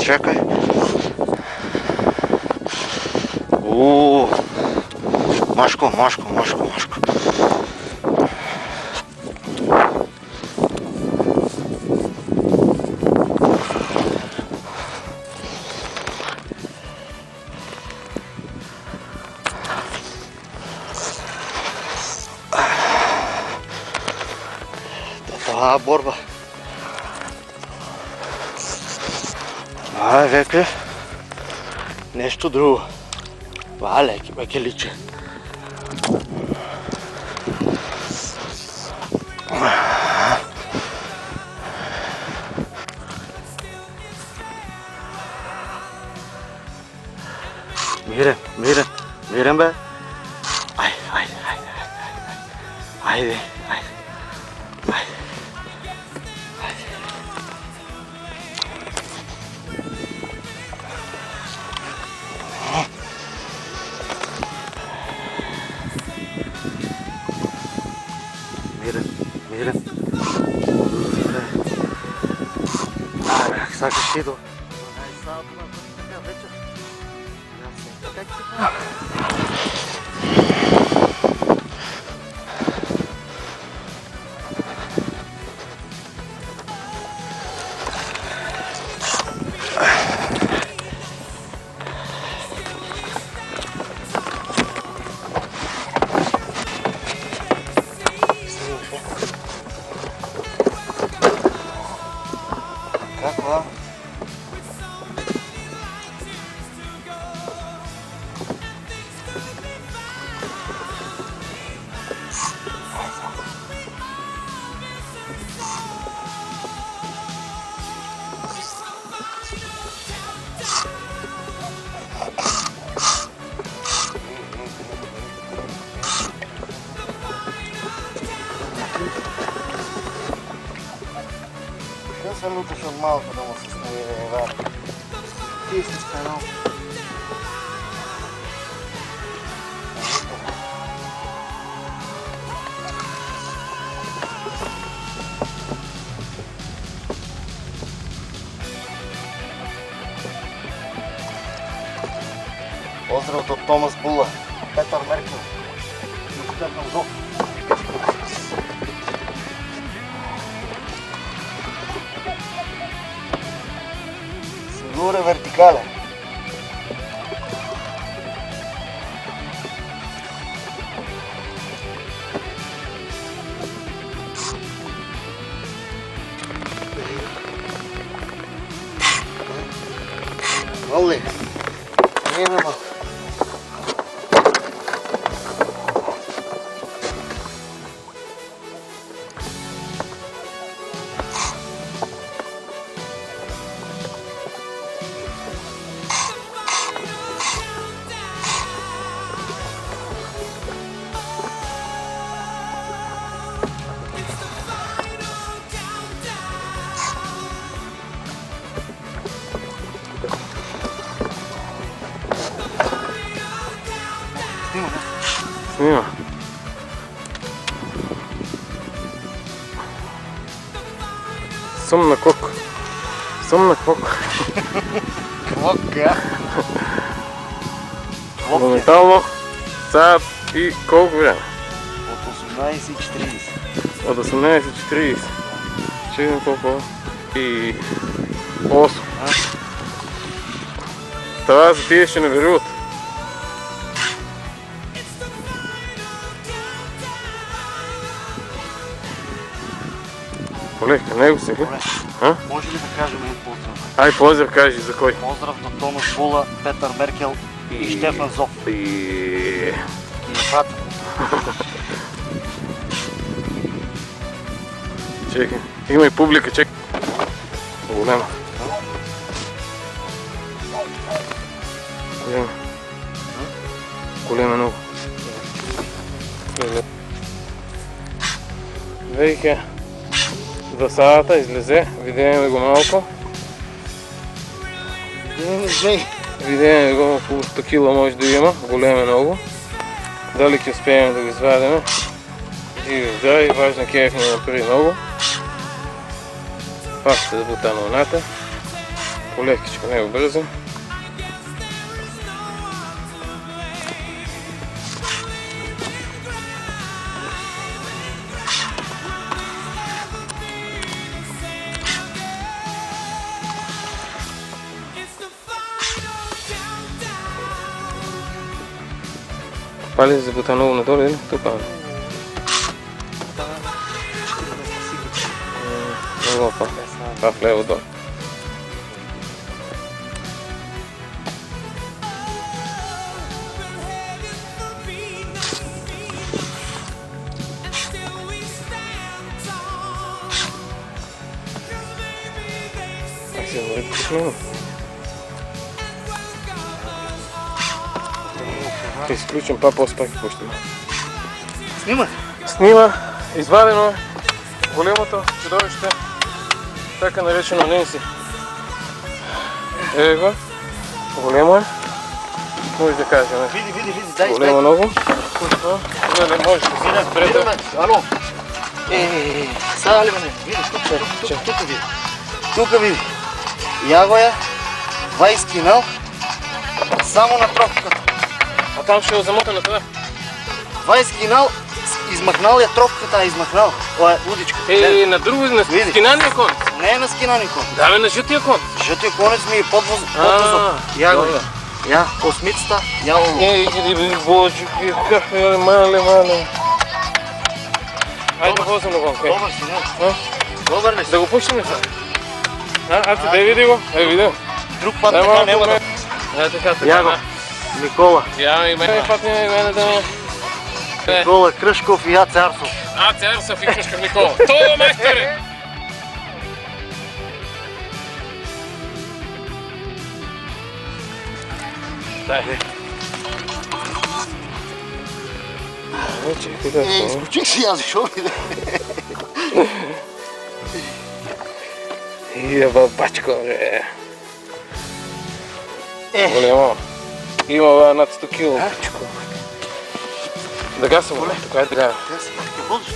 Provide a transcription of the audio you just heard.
чакай. Машко. Това борба. Това е веке нещо друго. Това леки веке личе. Мирен бе. Айде. Мирен. Сакаш ти до. Каква? Се луташ от малко да му се снави вар. Ти си спенал. Поздрав от Томас Була, Петър Меркел и Стефан Зов. Сигура вертикален. Оле, нема. Снима. Съм на кок. Клока. Моментално сад и колко време? От 18:40. От 18:40. Чекам колко и 8. Това за тия ще наверуват. Олег, него си ли? Може ли да кажем един поздрав? Ай, поздрав кажи за кой? Поздрав до Томас Була, Петър Меркел и Стефан Зов. И фата. Чекай, има и публика, чекай. Голема. Голема много. Вейке до садата излезе, видеме го малко. Видеме го, около 100 кила може да има, голем е много. Дали ще успеем да го извадим. Живи здрави, важна кеф ни направи много. Пак ще да бута на луната. Полекичко, не бързо. Пали за бутаново надолу или? Тук. Много па. Това в лево долу. Ще изключим по-спак и пущаме. Снима? Снима, извадено е големото чудовище, така наречено Ненси. Ево го, големо е, може да кажем. Види, дай, Големо много. Не може да си спрете. Ало. Сега ли мене? Види, тук види. Тук види. Ягоя, 20 кинал, само на тропката. А там ще е замотана това. 20 кинал, измахнал я тропката, измахнал. Това е удичка. На друго, на скинания кон. Не е на скинания кон. Да, бе, на жълтия кон. Жълтия конец ми е подвозът. Ягоя. Я, осмицата, ялово. Иди, боже, мале. Айде да возим на гонка. Добър си, не? Добър ли си? Да го пуснем ли сега? Ати, дай види го. Види. Друг път така няма да... Така. Яго, Никола. Я и мене път няма и мене да ме. Никола Кръшков и Аце Арсов. Аце Арсов и Кръшков Никола. Това майсторе! Дай. Вече, ти да се. Изключих си аз, защо ми да... Еба, бачко, бе. Големо. Има над 100 кило. Да гаса, така е така. Ти ходиш?